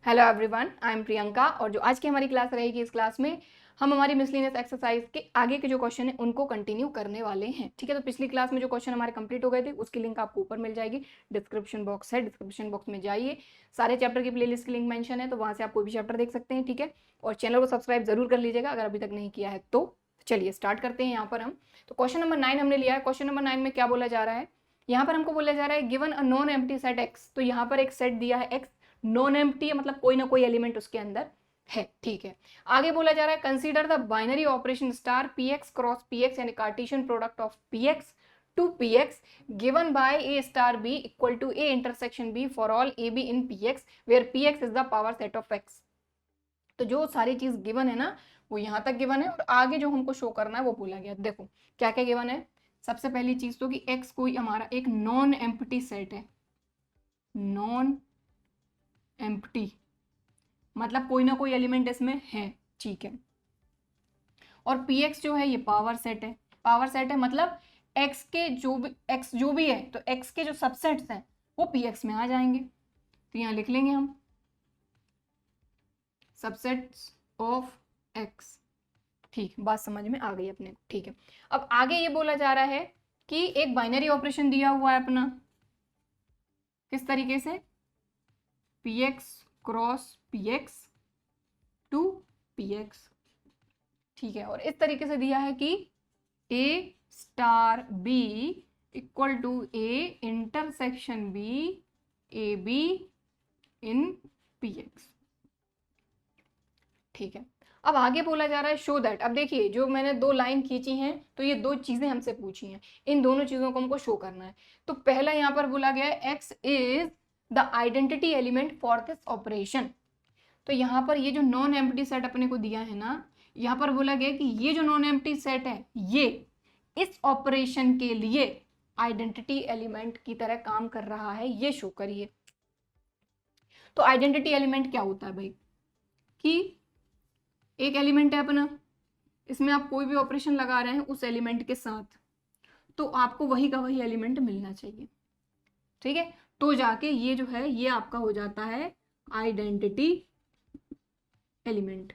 Hello everyone, I am Priyanka. और जो आज की हमारी क्लास रहेगी, इस क्लास में हम हमारी मिसलिनियस एक्सरसाइज के आगे के जो क्वेश्चन है उनको कंटिन्यू करने वाले हैं। ठीक है, तो पिछली क्लास में जो क्वेश्चन हमारे कंप्लीट हो गए थे उसकी लिंक आपको ऊपर मिल जाएगी, डिस्क्रिप्शन बॉक्स है, डिस्क्रिप्शन बॉक्स में जाइए, सारे चैप्टर की प्लेलिस्ट की लिंक मेंशन है, तो वहाँ से आप कोई भी चैप्टर देख सकते हैं। ठीक है, और चैनल को सब्सक्राइब जरूर कर लीजिएगा अगर अभी तक नहीं किया है तो। चलिए स्टार्ट करते हैं। यहाँ पर हम तो क्वेश्चन नंबर 9 हमने लिया है। क्वेश्चन नंबर 9 में क्या बोला जा रहा है, यहाँ पर हमको बोला जा रहा है given a non empty set x. तो यहाँ पर एक सेट दिया है एक्स, नॉन एम्प्टी है, मतलब कोई ना कोई एलिमेंट उसके अंदर है। ठीक है, आगे बोला जा रहा है consider the binary operation star P X cross P X यानी Cartesian product of P X to P X given by A star B equal to A intersection B for all A B in P X where P X is the power set of X. तो जो सारी चीज given है ना वो यहां तक given है, और आगे जो हमको शो करना है वो बोला गया। देखो क्या क्या गिवन है। सबसे पहली चीज तो कि एक्स कोई हमारा एक नॉन एम्प्टी सेट है, नॉन एम्प्टी मतलब कोई ना कोई एलिमेंट इसमें है। ठीक है, और पी एक्स जो है ये पावर सेट है। पावर सेट है मतलब एक्स के जो भी है तो एक्स के जो सबसेट्स हैं वो पी एक्स में आ जाएंगे। तो यहां लिख लेंगे हम सबसेट्स ऑफ एक्स। ठीक, बात समझ में आ गई अपने को। ठीक है, अब आगे ये बोला जा रहा है कि एक बाइनरी ऑपरेशन दिया हुआ है अपना, किस तरीके से, P X cross P X to P X. ठीक है, और इस तरीके से दिया है कि ए star B equal to A intersection B A B in P X. ठीक है, अब आगे बोला जा रहा है शो दैट। अब देखिए जो मैंने दो लाइन खींची हैं तो ये दो चीजें हमसे पूछी हैं, इन दोनों चीजों को हमको शो करना है। तो पहला यहां पर बोला गया है x is the identity element for this operation. तो यहाँ पर ये जो नॉन एम्प्टी सेट अपने को दिया है ना, यहाँ पर बोला गया कि ये जो नॉन एम्प्टी सेट है ये इस ऑपरेशन के लिए आइडेंटिटी एलिमेंट की तरह काम कर रहा है, ये शो करिए। तो आइडेंटिटी एलिमेंट क्या होता है भाई, कि एक एलिमेंट है अपना, इसमें आप कोई भी ऑपरेशन लगा रहे हैं उस एलिमेंट के साथ तो आपको वही का वही एलिमेंट मिलना चाहिए। ठीक है, तो जाके ये जो है ये आपका हो जाता है आइडेंटिटी एलिमेंट।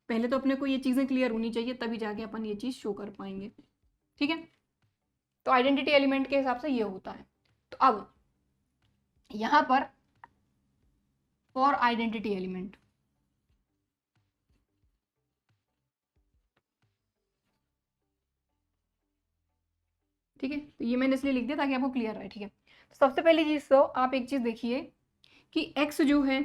पहले तो अपने को ये चीजें क्लियर होनी चाहिए तभी जाके अपन ये चीज शो कर पाएंगे। ठीक है, तो आइडेंटिटी एलिमेंट के हिसाब से ये होता है। तो अब यहां पर फॉर आइडेंटिटी एलिमेंट, ठीक है, तो ये मैंने इसलिए लिख दिया ताकि आपको क्लियर रहे। ठीक है, तो सबसे पहली चीज तो आप एक चीज देखिए कि एक्स जो है,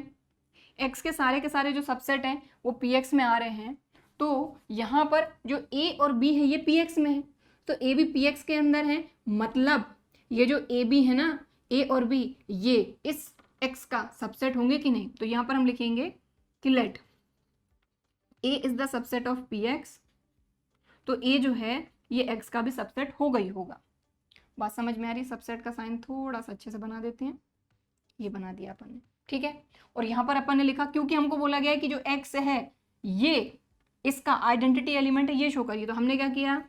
एक्स के सारे जो सबसेट हैं वो पी एक्स में आ रहे हैं। तो यहाँ पर जो ए और बी है ये पी एक्स में है, तो ए भी पी एक्स के अंदर है, मतलब ये जो ए बी है ना, ए और बी ये इस एक्स का सबसेट होंगे कि नहीं। तो यहाँ पर हम लिखेंगे कि let A is the subset of P X. तो ए जो है ये एक्स का भी सबसेट हो गई होगा। बात समझ में आ रही है। सबसेट का साइन थोड़ा सा अच्छे से बना देते हैं, ये बना दिया अपन ने। ठीक है, और यहां पर अपन ने लिखा क्योंकि हमको बोला गया है कि जो एक्स है ये इसका आइडेंटिटी एलिमेंट है, ये शो करिए। तो हमने क्या किया,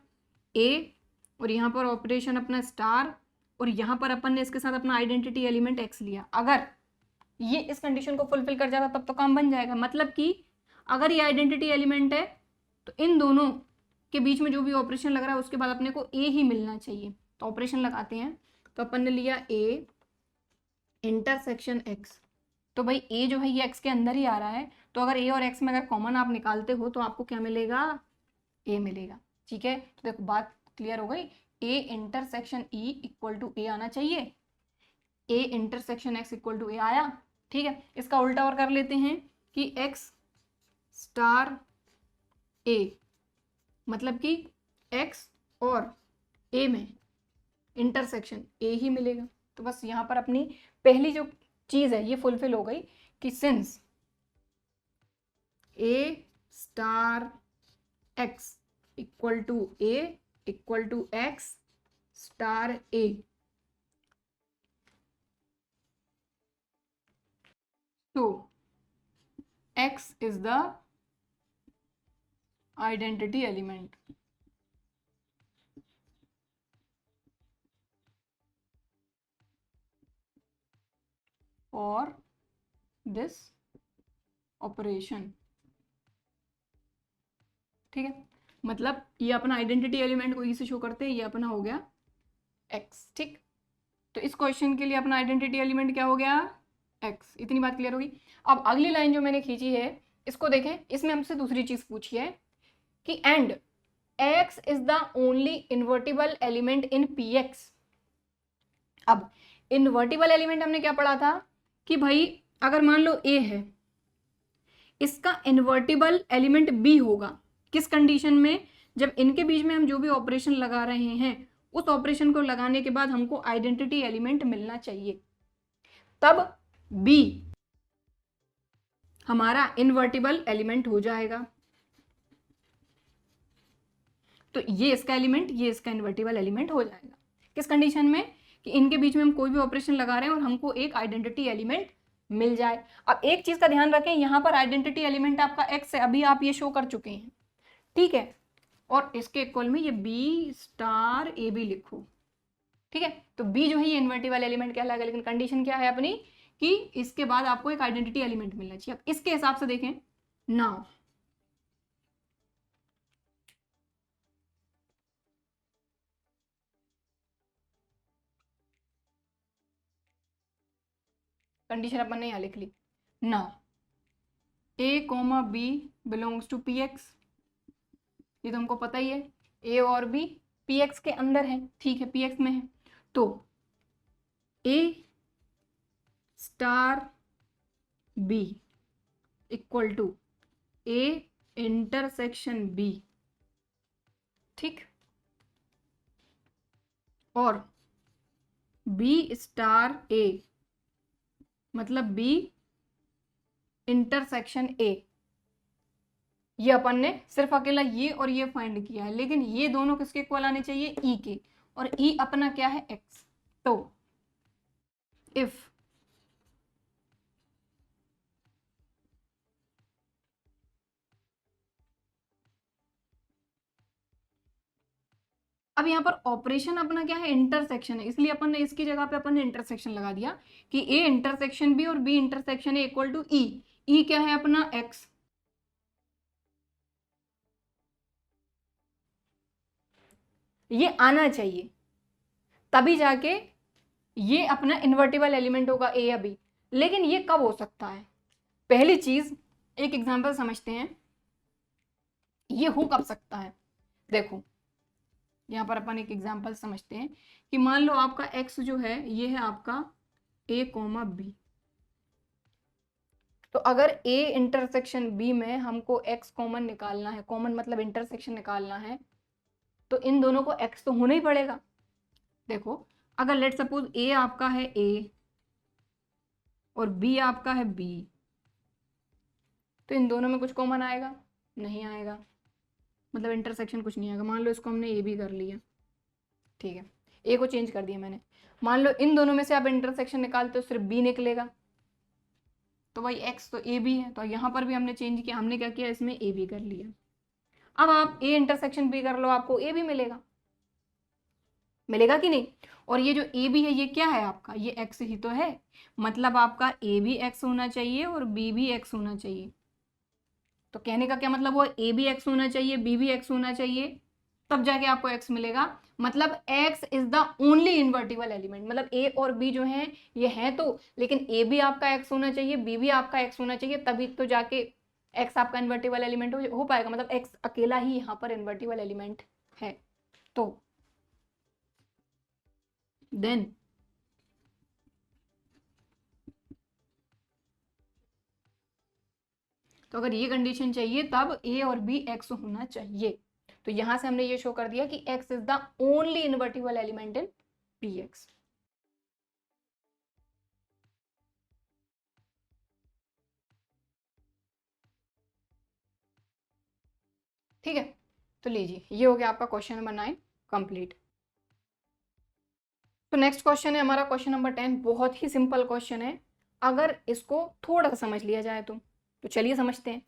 ए और यहां पर ऑपरेशन अपना स्टार, और यहां पर अपन ने इसके साथ अपना आइडेंटिटी एलिमेंट एक्स लिया। अगर ये इस कंडीशन को फुलफिल कर जाता तब तो काम बन जाएगा, मतलब कि अगर ये आइडेंटिटी एलिमेंट है तो इन दोनों के बीच में जो भी ऑपरेशन लग रहा है उसके बाद अपने को ए ही मिलना चाहिए। तो ऑपरेशन लगाते हैं, तो अपन ने लिया ए इंटरसेक्शन एक्स। तो भाई ए जो है ये एक्स के अंदर ही आ रहा है, तो अगर ए और एक्स में अगर कॉमन आप निकालते हो तो आपको क्या मिलेगा, ए मिलेगा। ठीक है, तो देखो बात क्लियर हो गई। A intersection E equal to A आना चाहिए, A intersection X equal to A आया। ठीक है, इसका उल्टा और कर लेते हैं कि एक्स स्टार ए, मतलब कि एक्स और ए में इंटरसेक्शन ए ही मिलेगा। तो बस यहां पर अपनी पहली जो चीज है ये फुलफिल हो गई कि since a star x equal to a equal to x star a, तो x is the identity element और दिस ऑपरेशन, ठीक है। मतलब ये अपना आइडेंटिटी एलिमेंट को ई से शो करते हैं, ये अपना हो गया एक्स, ठीक। तो इस क्वेश्चन के लिए अपना आइडेंटिटी एलिमेंट क्या हो गया, एक्स। इतनी बात क्लियर होगी। अब अगली लाइन जो मैंने खींची है इसको देखें, इसमें हमसे दूसरी चीज पूछी है कि and x is the only invertible element in px। अब इन्वर्टिबल एलिमेंट हमने क्या पढ़ा था कि भाई अगर मान लो a है, इसका इन्वर्टिबल एलिमेंट b होगा। किस कंडीशन में, जब इनके बीच में हम जो भी ऑपरेशन लगा रहे हैं उस ऑपरेशन को लगाने के बाद हमको आइडेंटिटी एलिमेंट मिलना चाहिए, तब b हमारा इन्वर्टिबल एलिमेंट हो जाएगा। तो ये इसका एलिमेंट, ये इसका इन्वर्टिबल एलिमेंट हो जाएगा। किस कंडीशन में, कि इनके बीच में हम कोई भी ऑपरेशन लगा रहे हैं और हमको एक आइडेंटिटी एलिमेंट मिल जाए। अब एक चीज का ध्यान रखें, यहां पर आइडेंटिटी एलिमेंट आपका एक्स है, अभी आप ये शो कर चुके हैं, ठीक है। और इसके इक्वल में ये बी स्टार ए बी लिखो, ठीक है। तो बी जो है ये इन्वर्टिबल एलिमेंट कहलाएगा, लेकिन कंडीशन क्या है अपनी कि इसके बाद आपको एक आइडेंटिटी एलिमेंट मिलना चाहिए। अब इसके हिसाब से देखें, नाउ कंडीशन अपन ने यहां लिख ली, now a comma b belongs to P x, ये तो हमको पता ही है, ए और बी पी एक्स के अंदर है, ठीक है, पी एक्स में है। तो a star B equal to A intersection b, ठीक, और बी स्टार ए मतलब बी इंटरसेक्शन ए। ये अपन ने सिर्फ अकेला ये और ये फाइंड किया है, लेकिन ये दोनों किसके इक्वल आने चाहिए, ई के, और ई अपना क्या है, एक्स। तो इफ अब यहाँ पर ऑपरेशन अपना क्या है, इंटरसेक्शन है, इसलिए अपन ने इसकी जगह पे अपन ने इंटरसेक्शन लगा दिया कि ए इंटरसेक्शन बी और b intersection a equal to e. E क्या है अपना, एक्स। ये आना चाहिए, तभी जाके ये अपना इन्वर्टिबल एलिमेंट होगा ए या बी। लेकिन ये कब हो सकता है, पहली चीज एक एग्जांपल समझते हैं, ये हो कब सकता है। देखो यहां पर अपन एक एग्जांपल समझते हैं कि मान लो आपका x जो है ये है आपका a कॉमा बी। तो अगर a इंटरसेक्शन b में हमको x कॉमन निकालना है, कॉमन मतलब इंटरसेक्शन निकालना है, तो इन दोनों को x तो होना ही पड़ेगा। देखो अगर लेट सपोज a आपका है a और b आपका है b, तो इन दोनों में कुछ कॉमन आएगा, नहीं आएगा, मतलब इंटरसेक्शन कुछ नहीं आएगा। मान लो इसको हमने a भी कर लिया, ठीक है, a को चेंज कर दिया मैंने। मान लो इन दोनों में से आप इंटरसेक्शन निकालते हो, सिर्फ b निकलेगा, तो भाई x तो a भी है, तो यहाँ पर भी हमने चेंज किया, हमने क्या किया, इसमें a भी कर लिया। अब आप a इंटरसेक्शन b कर लो, आपको a भी मिलेगा, मिलेगा कि नहीं। और ये जो a भी है ये क्या है आपका, ये x ही तो है, मतलब आपका a भी x होना चाहिए और b भी x होना चाहिए। तो कहने का क्या मतलब हुआ, a भी x होना चाहिए, b भी x होना चाहिए, तब जाके आपको x मिलेगा। मतलब x is the only invertible element, मतलब a और b जो हैं ये हैं तो, लेकिन a भी आपका x होना चाहिए, b भी आपका x होना चाहिए, तभी तो जाके x आपका इन्वर्टिबल एलिमेंट हो पाएगा। मतलब x अकेला ही यहाँ पर इन्वर्टिबल एलिमेंट है। तो देन तो अगर ये कंडीशन चाहिए तब a और b x होना चाहिए। तो यहां से हमने ये शो कर दिया कि x is the only invertible element in px। ठीक है, तो लीजिए ये हो गया आपका क्वेश्चन नंबर 9 कंप्लीट। तो नेक्स्ट क्वेश्चन है हमारा क्वेश्चन नंबर 10। बहुत ही सिंपल क्वेश्चन है, अगर इसको थोड़ा सा समझ लिया जाए तो चलिए समझते हैं।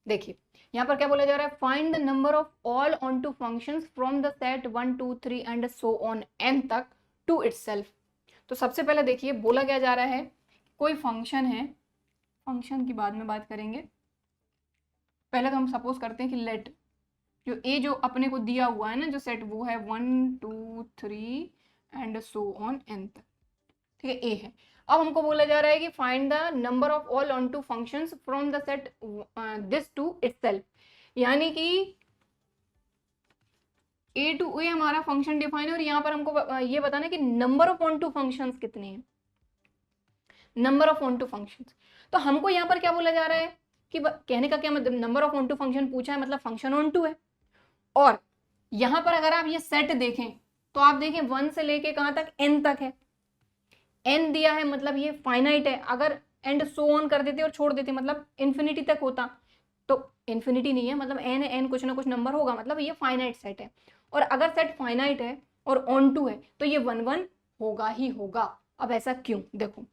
देखिए यहाँ पर क्या बोला जा रहा है, find the number of all onto function from the set 1 2 3 and so on n तक टू इटसेल्फ। तो सबसे पहले देखिए बोला क्या जा रहा है, कोई फंक्शन है, फंक्शन की बाद में बात करेंगे। पहले तो हम सपोज करते हैं कि लेट जो ए जो अपने को दिया हुआ है ना जो सेट, वो है 1 2 3 एंड सो ऑन एन तक, ठीक है, ए है। अब हमको बोला जा रहा है कि find the number of all onto functions from the set this to itself, यानी कि ए टू ए हमारा फंक्शन डिफाइन है और यहाँ पर हमको ये बताना है कि number of onto functions कितने हैं, number of onto functions. तो हमको यहाँ पर क्या बोला जा रहा है कि कहने का क्या मतलब, number of onto function पूछा है मतलब फंक्शन ऑन टू है। और यहाँ पर अगर आप ये सेट देखें तो आप देखें 1 से लेके कहाँ तक, n तक है, n दिया है मतलब ये फाइनाइट है। अगर एंड सो ऑन कर देते और छोड़ देते मतलब इन्फिनिटी तक होता, तो इन्फिनिटी नहीं है मतलब n है, n कुछ ना कुछ नंबर होगा, मतलब ये फाइनाइट सेट है। और अगर सेट फाइनाइट है और ऑन टू है तो ये 1 1 होगा ही होगा। अब ऐसा क्यों, देखो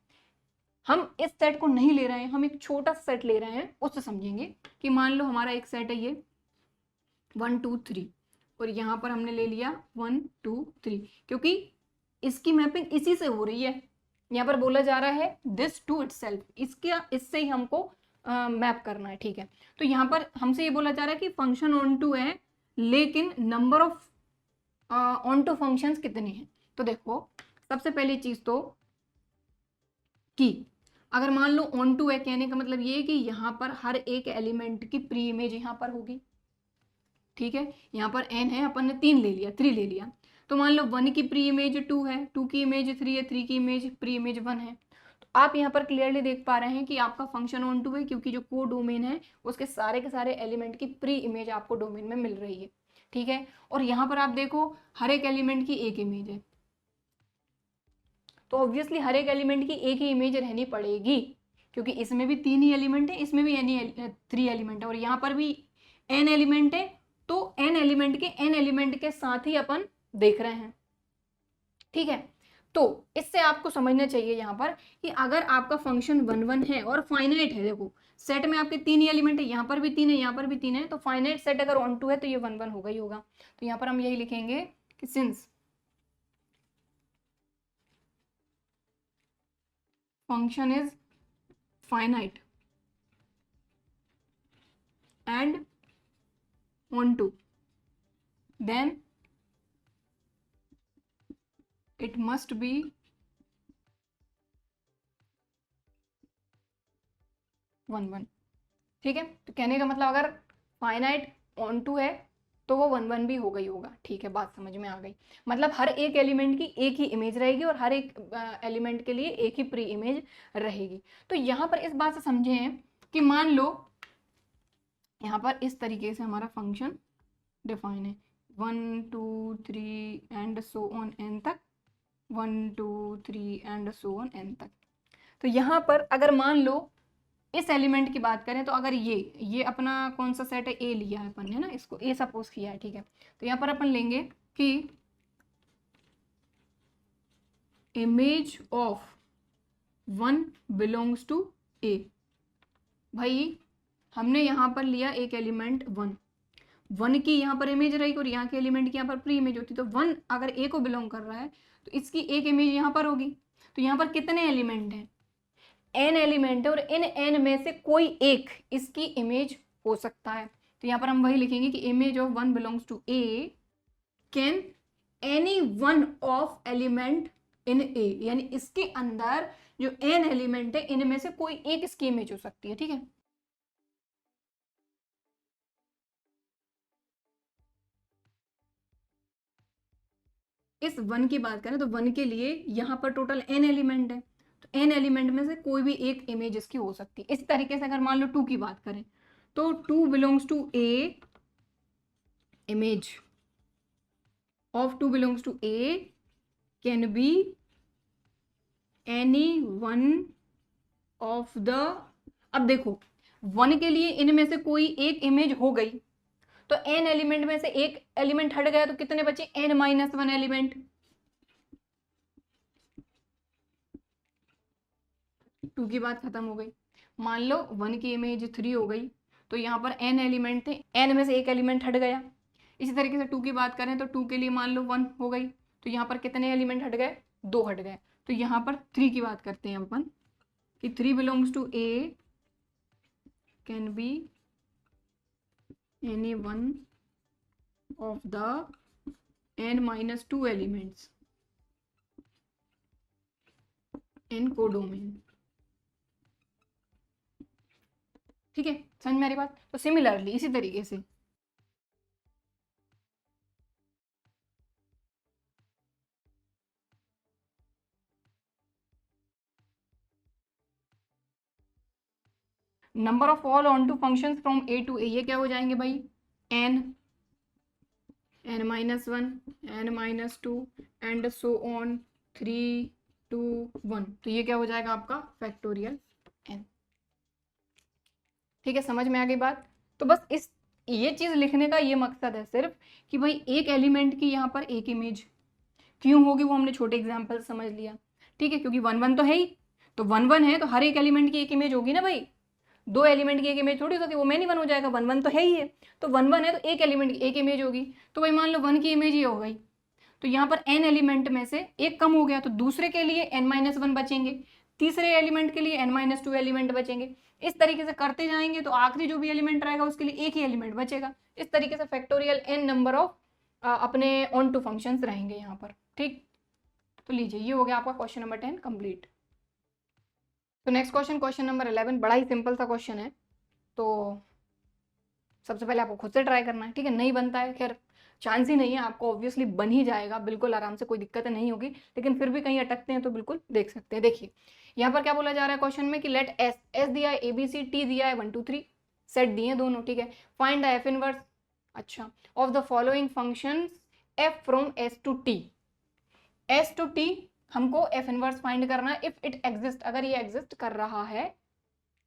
हम इस सेट को नहीं ले रहे हैं, हम एक छोटा सेट ले रहे हैं, उससे समझेंगे कि मान लो हमारा एक सेट है ये 1 2 3 और यहाँ पर हमने ले लिया 1 2 3, क्योंकि इसकी मैपिंग इसी से हो रही है। यहाँ पर बोला जा रहा है दिस टू इटसेल्फ, इससे ही हमको मैप करना है, ठीक है। तो यहाँ पर हमसे ये बोला जा रहा है कि फंक्शन ऑन टू है लेकिन number of onto functions कितने हैं। तो देखो सबसे पहली चीज तो कि अगर मान लो ऑन टू है, कहने का मतलब ये है कि यहाँ पर हर एक एलिमेंट की प्री इमेज यहाँ पर होगी, ठीक है। यहाँ पर n है, अपन ने 3 ले लिया, 3 ले लिया, तो मान लो 1 की प्री इमेज 2 है, 2 की इमेज 3 है, 3 की इमेज प्री इमेज 1 है। तो आप यहाँ पर क्लियरली देख पा रहे हैं कि आपका फंक्शन ऑन टू है, क्योंकि जो को डोमेन है उसके सारे के सारे एलिमेंट की प्री इमेज आपको डोमेन में मिल रही है, ठीक है। और यहाँ पर आप देखो हर एक एलिमेंट की एक इमेज है, तो ऑब्वियसली हर एक एलिमेंट की एक ही इमेज रहनी पड़ेगी, क्योंकि इसमें भी 3 ही एलिमेंट है, इसमें भी 3 एलिमेंट है और यहाँ पर भी n एलिमेंट है। तो n एलिमेंट के साथ ही अपन देख रहे हैं, ठीक है। तो इससे आपको समझना चाहिए यहाँ पर कि अगर आपका फंक्शन 1 1 है और फाइनाइट है, देखो सेट में आपके 3 ही एलिमेंट है, यहाँ पर भी 3 है, यहाँ पर भी 3 है, तो फाइनाइट सेट अगर ऑन टू है तो ये 1 1 होगा ही होगा। तो यहाँ पर हम यही लिखेंगे कि since function is finite and onto, then it must be 1 1, ठीक है। तो कहने का मतलब अगर फाइनाइट ऑन टू है तो वो 1 1 भी होगा ही होगा, ठीक है, बात समझ में आ गई। मतलब हर एक एलिमेंट की एक ही इमेज रहेगी और हर एक एलिमेंट के लिए एक ही प्री इमेज रहेगी। तो यहाँ पर इस बात से समझे हैं कि मान लो यहाँ पर इस तरीके से हमारा फंक्शन डिफाइन है 1 2 3 एंड सो ऑन एन तक, 1 2 3 एंड सो ऑन एन तक। तो यहाँ पर अगर मान लो इस एलिमेंट की बात करें तो अगर ये अपना कौन सा सेट है, ए लिया है अपन, है ना, इसको ए सपोज किया है, ठीक है। तो यहाँ पर अपन लेंगे कि इमेज ऑफ 1 बिलोंग्स टू ए। भाई हमने यहाँ पर लिया एक एलिमेंट 1 की यहाँ पर इमेज रहेगी और यहाँ के एलिमेंट की यहाँ पर प्री इमेज होती, तो 1 अगर ए को बिलोंग कर रहा है तो इसकी एक इमेज यहाँ पर होगी। तो यहाँ पर कितने एलिमेंट हैं, n एलिमेंट है और इन n में से कोई एक इसकी इमेज हो सकता है। तो यहाँ पर हम वही लिखेंगे कि image of 1 belongs to A can any one of element in a, यानी इसके अंदर जो n एलिमेंट है इनमें से कोई एक इसकी इमेज हो सकती है, ठीक है। इस 1 की बात करें तो 1 के लिए यहाँ पर टोटल n एलिमेंट है, तो n एलिमेंट में से कोई भी एक इमेज इसकी हो सकती है। इस तरीके से अगर मान लो 2 की बात करें तो 2 belongs to A, image of 2 belongs to A can be any one of the, अब देखो 1 के लिए इनमें से कोई एक इमेज हो गई तो n एलिमेंट में से एक एलिमेंट हट गया तो कितने बचे, n माइनस 1 एलिमेंट। 2 की बात खत्म हो गई। मान लो 1 की इमेज 3 हो गई तो यहाँ पर n एलिमेंट थे, n में से एक एलिमेंट हट गया। इसी तरीके से 2 की बात करें तो 2 के लिए मान लो 1 हो गई तो यहाँ पर कितने एलिमेंट हट गए, 2 हट गए। तो यहाँ पर 3 की बात करते हैं अपन कि 3 belongs to A can be any one of the n-2 elements in codomain. ठीक है, समझ में आ रही बात? तो सिमिलरली इसी तरीके से number of all onto function from a to a, ये क्या हो जाएंगे भाई? n, n-1, n-2 and so on 3, 2, 1। तो ये क्या हो जाएगा आपका फैक्टोरियल n। ठीक है, समझ में आ गई बात? तो बस ये चीज लिखने का ये मकसद है सिर्फ कि भाई एक एलिमेंट की यहाँ पर एक इमेज क्यों होगी, वो हमने छोटे एग्जाम्पल समझ लिया। ठीक है, क्योंकि 1-1 तो है ही, तो 1-1 है तो हर एक एलिमेंट की एक इमेज होगी ना भाई। दो एलिमेंट की एक इमेज थोड़ी होती, वो मैनी वन हो जाएगा, 1-1 तो है ही है। तो 1-1 है तो एक एलिमेंट की एक इमेज होगी। तो भाई मान लो 1 की इमेज ही हो गई, तो यहाँ पर n एलिमेंट में से एक कम हो गया, तो दूसरे के लिए n-1 बचेंगे, तीसरे एलिमेंट के लिए n-2 एलिमेंट बचेंगे। इस तरीके से करते जाएंगे तो आखिरी जो भी एलिमेंट रहेगा उसके लिए एक ही एलिमेंट बचेगा। इस तरीके से फैक्टोरियल n नंबर ऑफ अपने ऑन टू फंक्शंस रहेंगे यहाँ पर। ठीक, तो लीजिए ये हो गया आपका क्वेश्चन नंबर 10 कंप्लीट। तो नेक्स्ट क्वेश्चन, क्वेश्चन नंबर 11, बड़ा ही सिंपल सा क्वेश्चन है। तो सबसे पहले आपको खुद से ट्राई करना है। ठीक है, नहीं बनता है खैर चांस ही नहीं है, आपको ऑब्वियसली बन ही जाएगा बिल्कुल आराम से, कोई दिक्कत नहीं होगी। लेकिन फिर भी कहीं अटकते हैं तो बिल्कुल देख सकते हैं। देखिए यहाँ पर क्या बोला जा रहा है क्वेश्चन में कि लेट एस दिया है ABC, T दिया है 1 2 3, सेट दिए दोनों। ठीक है, फाइंड द एफ इनवर्स, अच्छा, of the following function F from S to T। S to T हमको एफ इनवर्स फाइंड करना है इफ इट एग्जिस्ट, अगर ये एग्जिस्ट कर रहा है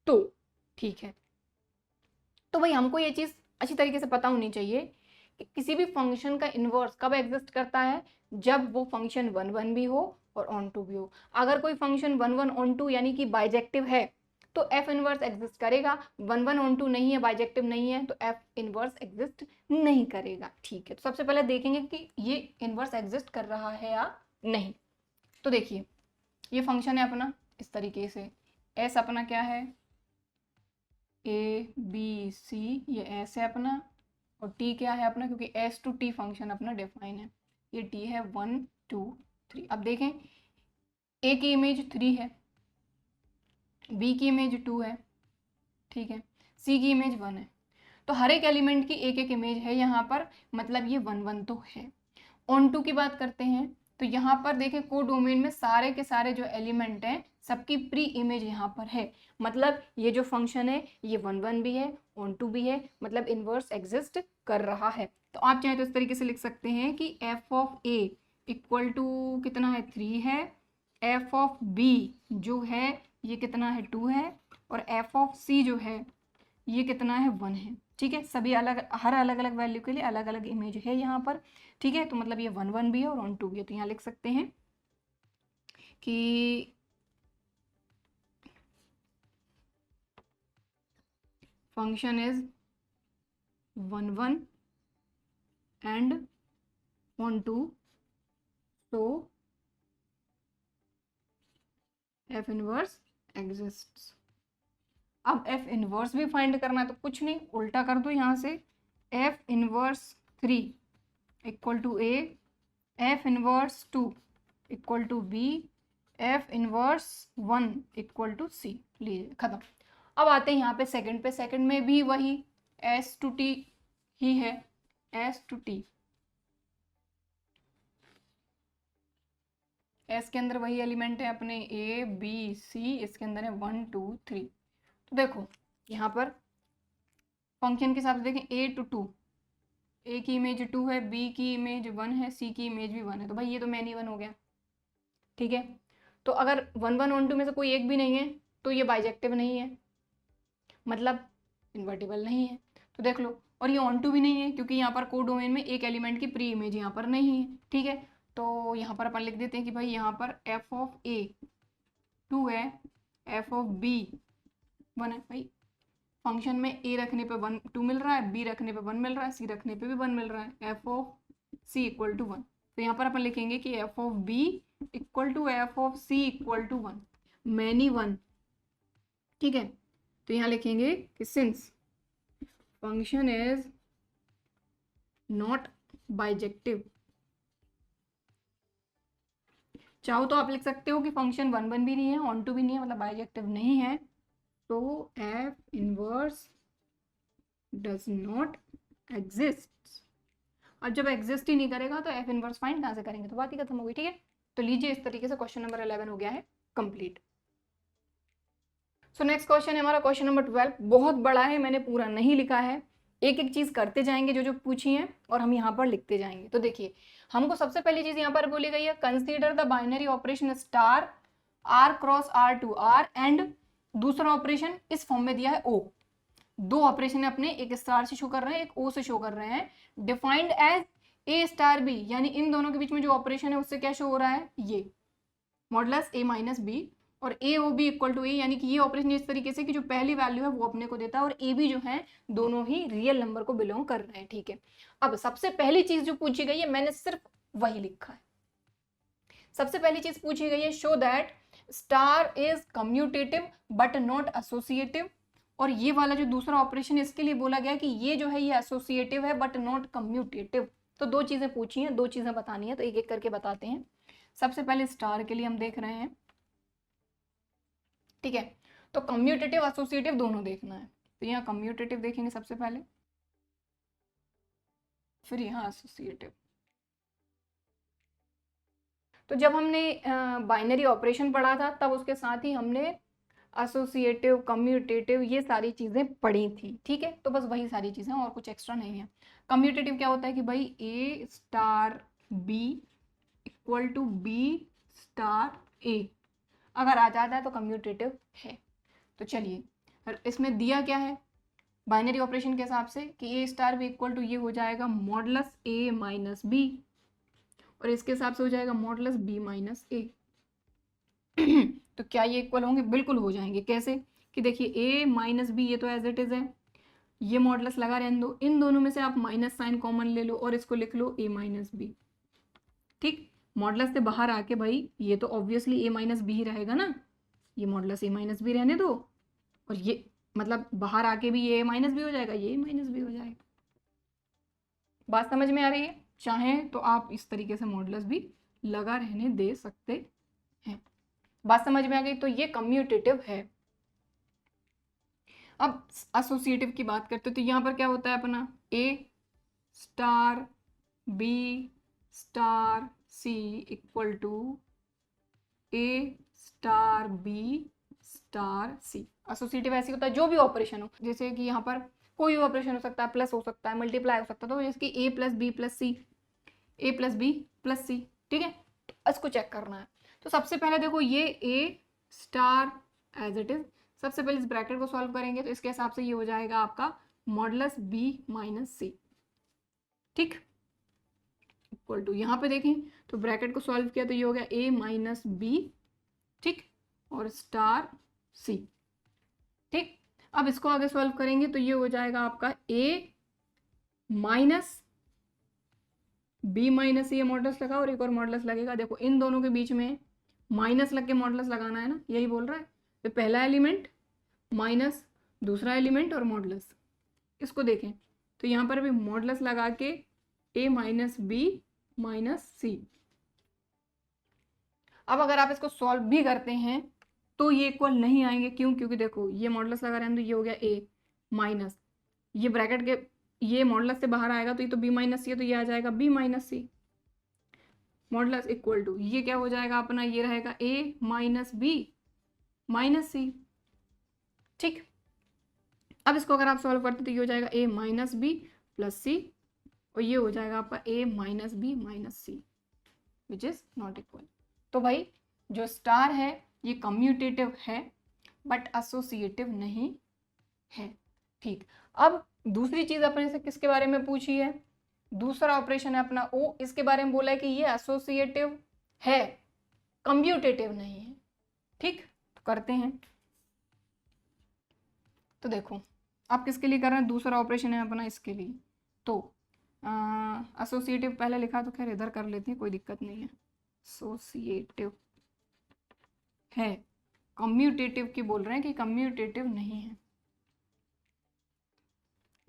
तो। ठीक है, तो भाई हमको ये चीज अच्छी तरीके से पता होनी चाहिए कि किसी भी फंक्शन का इनवर्स कब एग्जिस्ट करता है, जब वो फंक्शन 1-1 भी हो और ऑन टू भी हो। अगर कोई फंक्शन 1-1 ऑन टू यानी कि बाइजेक्टिव है तो एफ इनवर्स एग्जिस्ट करेगा, 1-1 ऑन टू नहीं है, बाइजेक्टिव नहीं है, तो एफ इनवर्स एग्जिस्ट नहीं करेगा। ठीक है, तो सबसे पहले देखेंगे कि ये इनवर्स एग्जिस्ट कर रहा है या नहीं। तो देखिए ये फंक्शन है अपना इस तरीके से, एस अपना क्या है ABC, ये एस है अपना, और टी क्या है अपना, क्योंकि S to T फंक्शन अपना डिफाइन है, ये टी है 1 2 3। अब देखें A की इमेज 3 है, B की इमेज 2 है, ठीक है, C की इमेज 1 है। तो हर एक एलिमेंट की एक एक इमेज है यहाँ पर, मतलब ये 1-1 तो है। ऑन टू की बात करते हैं तो यहाँ पर देखें कोडोमेन में सारे के सारे जो एलिमेंट हैं सबकी प्री इमेज यहाँ पर है, मतलब ये जो फंक्शन है ये 1-1 भी है, ऑन टू भी है, मतलब इनवर्स एग्जिस्ट कर रहा है। तो आप चाहे तो इस तरीके से लिख सकते हैं कि F of A equal to कितना है 3 है, एफ ऑफ बी जो है ये कितना है 2 है, और एफ ऑफ सी जो है ये कितना है 1 है। ठीक है, सभी अलग, हर अलग अलग वैल्यू के लिए अलग अलग इमेज है यहाँ पर। ठीक है, तो मतलब ये 1-1 भी है और ऑन टू भी है। तो यहाँ लिख सकते हैं कि function is 1-1 and onto, so F inverse exists. अब एफ इनवर्स भी फाइंड करना है तो कुछ नहीं, उल्टा कर दो यहाँ से, f inverse 3 equal to a, f inverse 2 equal to b, f inverse 1 equal to c. लीजिए खत्म। अब आते हैं यहाँ पे सेकंड पे, सेकंड में भी वही एस टू टी ही है, एस टू टी, एस के अंदर वही एलिमेंट है अपने ए बी सी, इसके अंदर है 1 2 3। तो देखो यहाँ पर फंक्शन के हिसाब से देखें ए टू 2, ए की इमेज 2 है, बी की इमेज 1 है, सी की इमेज भी 1 है, तो भाई ये तो मैनी 1 हो गया। ठीक है, तो अगर 1-1 ऑन टू में से कोई एक भी नहीं है तो ये बाइजेक्टिव नहीं है, मतलब इन्वर्टिबल नहीं है। तो देख लो, और ये ऑन टू भी नहीं है क्योंकि यहाँ पर कोडोमेन में एक एलिमेंट की प्री इमेज यहाँ पर नहीं है। ठीक है, तो यहाँ पर अपन लिख देते हैं कि भाई यहाँ पर एफ ऑफ ए 2 है, एफ ऑफ बी 1 है। भाई फंक्शन में ए रखने पे 1 2 मिल रहा है, बी रखने पे 1 मिल रहा है, सी रखने पे भी 1 मिल रहा है, F of C equal to 1। तो यहाँ पर अपन लिखेंगे कि F of B equal to F of C equal to 1, many 1। ठीक है, तो यहाँ लिखेंगे कि since function is not bijective, चाहो तो आप लिख सकते हो कि फंक्शन 1 भी नहीं है, ऑन टू भी नहीं है, मतलब बाइजेक्टिव नहीं है, तो F inverse does not exist. और जब एग्जिस्ट ही नहीं करेगा तो एफ इनवर्स फाइंड कहाँ से करेंगे, तो बात ही खत्म हो गई। ठीक है, तो लीजिए इस तरीके से क्वेश्चन नंबर 11 हो गया है कंप्लीट। सो नेक्स्ट क्वेश्चन है हमारा क्वेश्चन नंबर 12। बहुत बड़ा है, मैंने पूरा नहीं लिखा है, एक एक चीज करते जाएंगे जो जो पूछी है और हम यहाँ पर लिखते जाएंगे। तो देखिए हमको सबसे पहली चीज यहाँ पर बोली गई है, consider the binary operation star R cross R to R and दूसरा ऑपरेशन इस फॉर्म में दिया है ओ। दो ऑपरेशन अपने, एक स्टार से शो कर रहे हैं, एक ओ से शो कर रहे हैं, defined as A star B, यानी इन दोनों के बीच में जो ऑपरेशन है उससे क्या शो हो रहा है, ये मॉडुलस ए माइनस बी और ए ओ बी इक्वल टू ए, यानी कि ये ऑपरेशन इस तरीके से कि जो पहली वैल्यू है वो अपने को देता है और ए बी जो है दोनों ही रियल नंबर को बिलोंग कर रहे हैं। ठीक है, अब सबसे पहली चीज जो पूछी गई है मैंने सिर्फ वही लिखा है। सबसे पहली चीज पूछी गई है, show that star is commutative but not associative, और ये वाला जो दूसरा ऑपरेशन इसके लिए बोला गया कि ये जो है ये एसोसिएटिव है बट नॉट कम्यूटेटिव। तो दो चीजें पूछी हैं, दो चीजें बतानी है, तो एक एक करके बताते हैं। सबसे पहले स्टार के लिए हम देख रहे हैं, ठीक है, तो कम्यूटेटिव एसोसिएटिव दोनों देखना है। तो यहाँ कम्यूटेटिव देखेंगे सबसे पहले, फिर यहाँ एसोसिएटिव। तो जब हमने बाइनरी ऑपरेशन पढ़ा था तब उसके साथ ही हमने एसोसिएटिव, कम्यूटेटिव, ये सारी चीजें पढ़ी थी। ठीक है, तो बस वही सारी चीजें और कुछ एक्स्ट्रा नहीं है। कम्यूटेटिव क्या होता है कि भाई a star B equal to b star a, अगर आ जाता है तो कम्यूटेटिव है। तो चलिए इसमें दिया क्या है बाइनरी ऑपरेशन के हिसाब से कि ए स्टार बी इक्वल टू ये हो जाएगा मॉडुलस ए माइनस बी, और इसके हिसाब से हो जाएगा मॉडुलस बी माइनस ए। तो क्या ये इक्वल होंगे, बिल्कुल हो जाएंगे। कैसे कि देखिए ए माइनस बी ये तो एज इट इज है, ये मॉडुलस लगा रहने दो, इन दोनों में से आप माइनस साइन कॉमन ले लो और इसको लिख लो ए माइनस बी। ठीक, मॉडुलस से बाहर आके भाई ये तो ऑब्वियसली ए माइनस बी ही रहेगा ना, ये मॉडुलस ए माइनस बी रहने दो, और ये मतलब बाहर आके भी ये ए माइनस बी हो जाएगा, ये माइनस बी हो जाएगा। बात समझ में आ रही है? चाहें तो आप इस तरीके से मॉडुलस भी लगा रहने दे सकते हैं। बात समझ में आ गई? तो ये कम्यूटेटिव है। अब एसोसिएटिव की बात करते हैं तो यहाँ पर क्या होता है अपना a star b star c equal to a star b star c. Associative ऐसे होता है जो भी ऑपरेशन हो, जैसे कि यहाँ पर कोई भी ऑपरेशन हो सकता है, प्लस हो सकता है, मल्टीप्लाई हो सकता है, तो जैसे कि ए प्लस बी प्लस सी, ए प्लस बी प्लस सी। ठीक है, इसको चेक करना है। तो सबसे पहले देखो ये ए स्टार एज इट इज, सबसे पहले इस ब्रैकेट को सॉल्व करेंगे तो इसके हिसाब से ये हो जाएगा आपका मॉडुलस बी माइनस सी। ठीक, इक्वल टू यहाँ पे देखें तो ब्रैकेट को सॉल्व किया तो ये हो गया ए माइनस बी, ठीक, और स्टार सी। ठीक, अब इसको आगे सॉल्व करेंगे तो ये हो जाएगा आपका ए माइनस बी माइनस ये मॉडुलस लगा और एक और मॉडुलस लगेगा। देखो इन दोनों के बीच में माइनस लग के मॉडुलस लगाना है ना, यही बोल रहा है। तो पहला एलिमेंट माइनस, दूसरा एलिमेंट और मॉडुलस, इसको देखें तो यहाँ पर भी मॉडुलस लगा के ए माइनस बी माइनस सी। अब अगर आप इसको सॉल्व भी करते हैं तो ये इक्वल नहीं आएंगे। क्यों? क्योंकि देखो ये मॉडुलस लगा रहने दो, ये हो गया ए माइनस, ये ब्रैकेट के ये मॉडुलस से बाहर आएगा तो ये तो बी माइनस सी है, तो ये आ जाएगा B minus C modulus equal to ये क्या हो जाएगा अपना, ये रहेगा A minus B minus C. ठीक, अब इसको अगर आप सॉल्व करते तो ये हो जाएगा a minus b plus c, और ये हो जाएगा आपका a minus B minus c which is not equal. तो भाई जो स्टार है ये कम्यूटेटिव है बट एसोसिएटिव नहीं है। ठीक, अब दूसरी चीज अपने से किसके बारे में पूछी है, दूसरा ऑपरेशन है अपना ओ, इसके बारे में बोला है कि ये एसोसिएटिव है, कम्यूटेटिव नहीं है। ठीक, तो करते हैं। तो देखो आप किसके लिए कर रहे हैं, दूसरा ऑपरेशन है अपना इसके लिए। तो एसोसिएटिव पहले लिखा तो खैर इधर कर लेते हैं, कोई दिक्कत नहीं है। एसोसिएटिव है, कम्यूटेटिव की बोल रहे हैं कि कम्यूटेटिव नहीं है।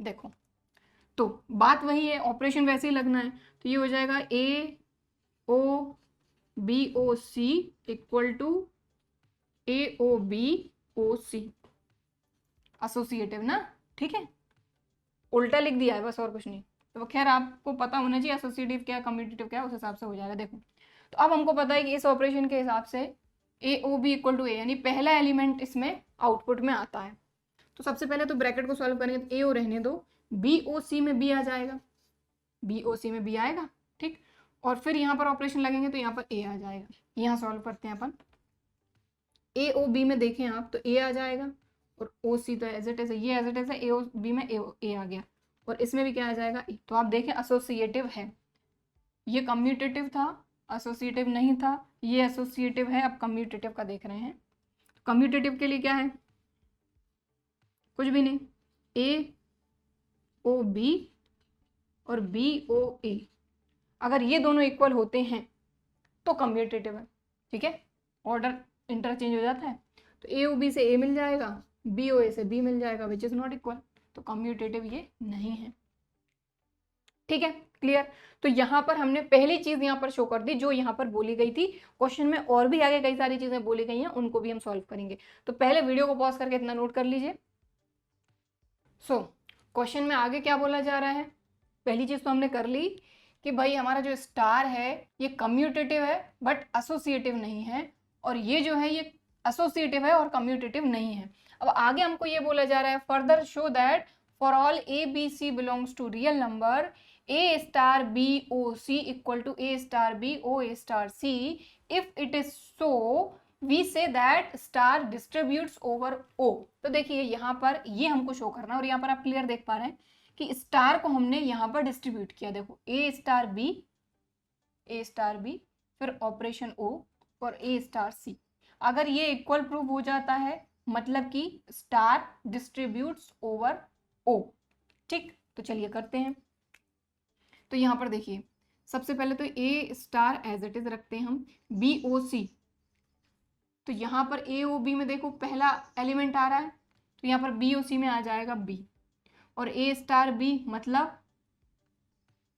देखो, तो बात वही है, ऑपरेशन वैसे ही लगना है। तो ये हो जाएगा a o b o c equal to a o b o c, associative ना, ठीक है, उल्टा लिख दिया है बस और कुछ नहीं। तो खैर आपको पता होना चाहिए एसोसिएटिव क्या कम्यूटेटिव क्या, उस हिसाब से हो जाएगा। देखो, तो अब हमको पता है कि इस ऑपरेशन के हिसाब से ए ओ बी इक्वल टू ए, यानी पहला एलिमेंट इसमें आउटपुट में आता है। तो सबसे पहले तो ब्रैकेट को सॉल्व करेंगे, तो ए ओ रहने दो, बी ओ सी में बी आ जाएगा, बी ओ सी में बी आएगा, ठीक। और फिर यहाँ पर ऑपरेशन लगेंगे तो यहाँ पर ए आ जाएगा। यहाँ सॉल्व करते हैं अपन, ए ओ बी में देखें आप तो ए आ जाएगा, और ओ सी तो एज इट इज है, ये एज इट इज है, ए ओ बी में ए आ गया, और इसमें भी क्या आ जाएगा ए। तो आप देखें एसोसिएटिव है, ये कम्यूटेटिव था, एसोसिएटिव नहीं था, ये एसोसिएटिव है। अब कम्यूटेटिव का देख रहे हैं, कम्यूटेटिव के लिए क्या है, कुछ भी नहीं, ए ओ बी और बी ओ ए, अगर ये दोनों इक्वल होते हैं तो कम्यूटेटिव है, ठीक है, ऑर्डर इंटरचेंज हो जाता है। तो ए ओ बी से ए मिल जाएगा, बी ओ ए से बी मिल जाएगा, विच इज नॉट इक्वल, तो कम्यूटेटिव ये नहीं है, ठीक है, क्लियर। तो यहाँ पर हमने पहली चीज यहाँ पर शो कर दी जो यहाँ पर बोली गई थी। क्वेश्चन में और भी आगे कई सारी चीजें बोली गई हैं, उनको भी हम सॉल्व करेंगे। तो पहले वीडियो को पॉज करके इतना नोट कर लीजिए। सो क्वेश्चन में आगे क्या बोला जा रहा है, पहली चीज तो हमने कर ली कि भाई हमारा जो स्टार है ये कम्यूटेटिव है बट एसोसिएटिव नहीं है, और ये जो है ये एसोसिएटिव है और कम्यूटेटिव नहीं है। अब आगे हमको ये बोला जा रहा है, further show that for all A b c belongs to real number a star b o c equal to a star b o a star c, if it is so we say that star distributes over o. तो देखिए यहाँ पर ये हमको show करना है, और यहाँ पर आप क्लियर देख पा रहे हैं कि स्टार को हमने यहाँ पर डिस्ट्रीब्यूट किया। देखो ए स्टार बी फिर ऑपरेशन ओ और ए स्टार सी, अगर ये इक्वल प्रूव हो जाता है मतलब कि स्टार डिस्ट्रीब्यूट्स ओवर ओ, ठीक। तो चलिए करते हैं। तो यहाँ पर देखिए सबसे पहले तो a star as it is रखते हैं हम, बी ओ सी, तो यहाँ पर ए ओ बी में देखो पहला एलिमेंट आ रहा है, तो यहाँ पर बी ओ सी में आ जाएगा बी, और ए स्टार बी मतलब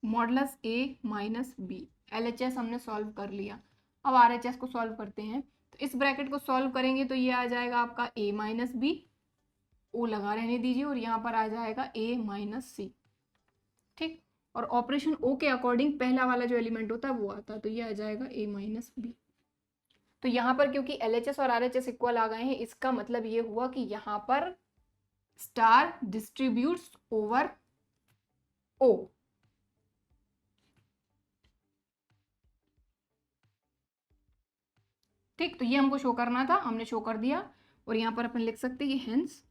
मॉडुलस ए माइनस बी। एलएचएस हमने सॉल्व कर लिया, अब आरएचएस को सॉल्व करते हैं। तो इस ब्रैकेट को सॉल्व करेंगे तो ये आ जाएगा आपका ए माइनस बी, ओ लगा रहने दीजिए, और यहाँ पर आ जाएगा ए माइनस सी, ठीक। और ऑपरेशन ओ के अकॉर्डिंग पहला वाला जो एलिमेंट होता है वो आता है, तो ये आ जाएगा ए माइनस बी। तो यहाँ पर क्योंकि एलएचएस और आरएचएस इक्वल आ गए हैं, इसका मतलब ये हुआ कि यहाँ पर स्टार डिस्ट्रीब्यूट्स ओवर ओ, ठीक। तो ये हमको शो करना था, हमने शो कर दिया। और यहाँ पर अपन लिख सकते हैं कि हेंस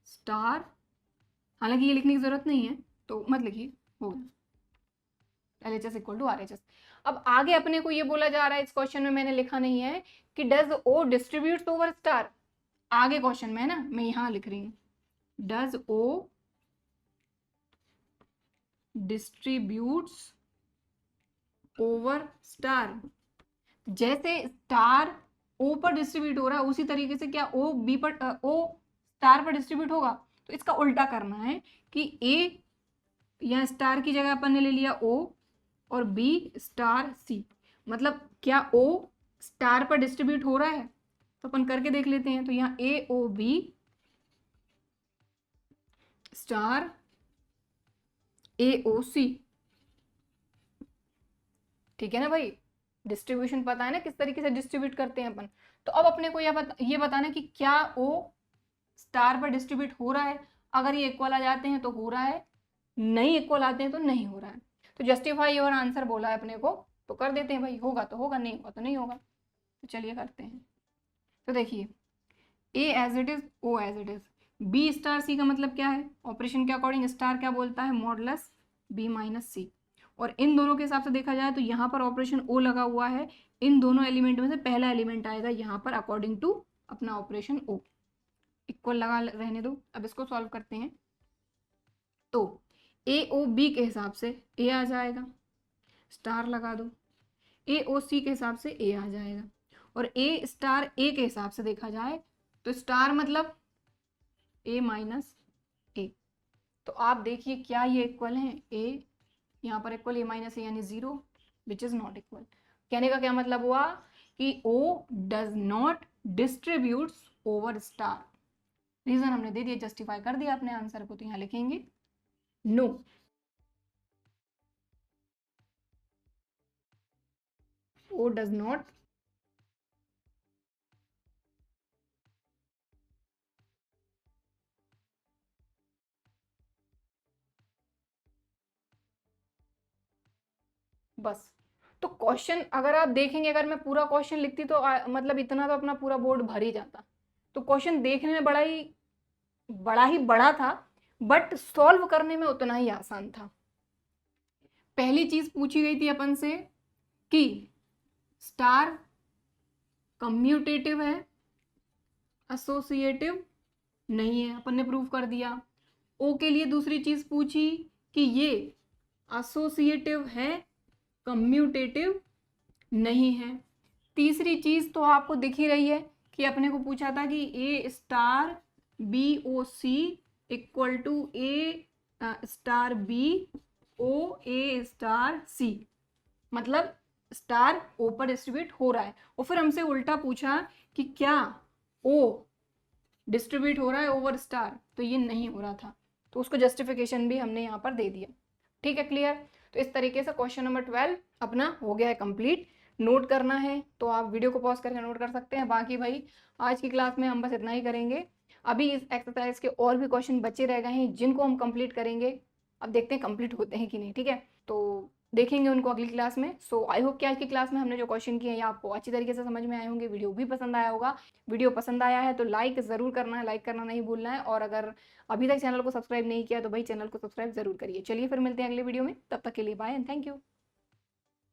स्टार, हालांकि ये लिखने की जरूरत नहीं है तो मत लिखिए, होगा LHS इक्वल टू RHS। अब आगे अपने को ये बोला जा रहा है, इस क्वेश्चन में मैंने लिखा नहीं है कि does O distributes over star, आगे क्वेश्चन में है ना, मैं यहाँ लिख रही हूँ does O distributes over star. जैसे स्टार ओ पर डिस्ट्रीब्यूट हो रहा है उसी तरीके से क्या ओ बी पर ओ स्टार पर डिस्ट्रीब्यूट होगा। तो इसका उल्टा करना है कि ए यहाँ स्टार की जगह अपन ने ले लिया ओ, और बी स्टार सी, मतलब क्या ओ स्टार पर डिस्ट्रीब्यूट हो रहा है, तो अपन करके देख लेते हैं। तो यहाँ ए ओ बी स्टार ए ओ सी, ठीक है ना भाई, डिस्ट्रीब्यूशन पता है ना किस तरीके से डिस्ट्रीब्यूट करते हैं अपन। तो अब अपने को ये बताना कि क्या ओ स्टार पर डिस्ट्रीब्यूट हो रहा है, अगर ये इक्वल आ जाते हैं तो हो रहा है, नहीं इक्वल आते हैं तो नहीं हो रहा है। तो जस्टिफाई योर आंसर बोला है अपने को, तो कर देते हैं भाई, होगा तो होगा, नहीं होगा तो नहीं होगा। तो चलिए करते हैं। तो देखिए a as it is, o as it is, b star c का मतलब क्या है, ऑपरेशन के अकॉर्डिंग स्टार क्या बोलता है, मॉडुलस बी माइनस सी। और इन दोनों के हिसाब से देखा जाए तो यहाँ पर ऑपरेशन ओ लगा हुआ है, इन दोनों एलिमेंट में से पहला एलिमेंट आएगा यहाँ पर अकॉर्डिंग टू अपना ऑपरेशन ओ, इक्वल लगा रहने दो। अब इसको सॉल्व करते हैं। तो ए ओ बी के हिसाब से ए आ जाएगा, स्टार लगा दो, ए ओ सी के हिसाब से ए आ जाएगा, और ए स्टार ए के हिसाब से देखा जाए तो स्टार मतलब ए माइनस ए, तो आप देखिए क्या ये इक्वल है, ए यहाँ पर इक्वल, ए माइनस ए यानी 0, विच इज नॉट इक्वल। कहने का क्या मतलब हुआ कि o does not distributes over star. Reason हमने दे दिया, जस्टिफाई कर दिया अपने आंसर को, तो यहाँ लिखेंगे नो। ओ डज नॉट बस। तो क्वेश्चन अगर आप देखेंगे, अगर मैं पूरा क्वेश्चन लिखती तो मतलब इतना तो अपना पूरा बोर्ड भर ही जाता। तो क्वेश्चन देखने में बड़ा ही बड़ा था, बट सॉल्व करने में उतना ही आसान था। पहली चीज पूछी गई थी अपन से कि स्टार कम्यूटेटिव है, एसोसिएटिव नहीं है, अपन ने प्रूव कर दिया। ओ के लिए दूसरी चीज पूछी कि ये एसोसिएटिव है, कम्यूटेटिव नहीं है। तीसरी चीज तो आपको दिख ही रही है कि अपने को पूछा था कि ए star b o c equal to a star b o a star c, मतलब स्टार ओ पर डिस्ट्रीब्यूट हो रहा है। और फिर हमसे उल्टा पूछा कि क्या ओ डिस्ट्रीब्यूट हो रहा है ओवर स्टार, तो ये नहीं हो रहा था, तो उसको जस्टिफिकेशन भी हमने यहाँ पर दे दिया। ठीक है, क्लियर। तो इस तरीके से क्वेश्चन नंबर 12 अपना हो गया है कंप्लीट। नोट करना है तो आप वीडियो को पॉज करके नोट कर सकते हैं। बाकी भाई आज की क्लास में हम बस इतना ही करेंगे। अभी इस एक्सरसाइज के और भी क्वेश्चन बचे रह गए हैं जिनको हम कंप्लीट करेंगे। अब देखते हैं कंप्लीट होते हैं कि नहीं। ठीक है, तो देखेंगे उनको अगली क्लास में। सो आई होप कि आज की क्लास में हमने जो क्वेश्चन किए हैं आपको अच्छी तरीके से समझ में आए होंगे, वीडियो भी पसंद आया होगा। वीडियो पसंद आया है तो लाइक ज़रूर करना है, लाइक करना नहीं भूलना है। और अगर अभी तक चैनल को सब्सक्राइब नहीं किया तो भाई चैनल को सब्सक्राइब जरूर करिए। चलिए फिर मिलते हैं अगले वीडियो में, तब तक के लिए बाय एंड थैंक यू।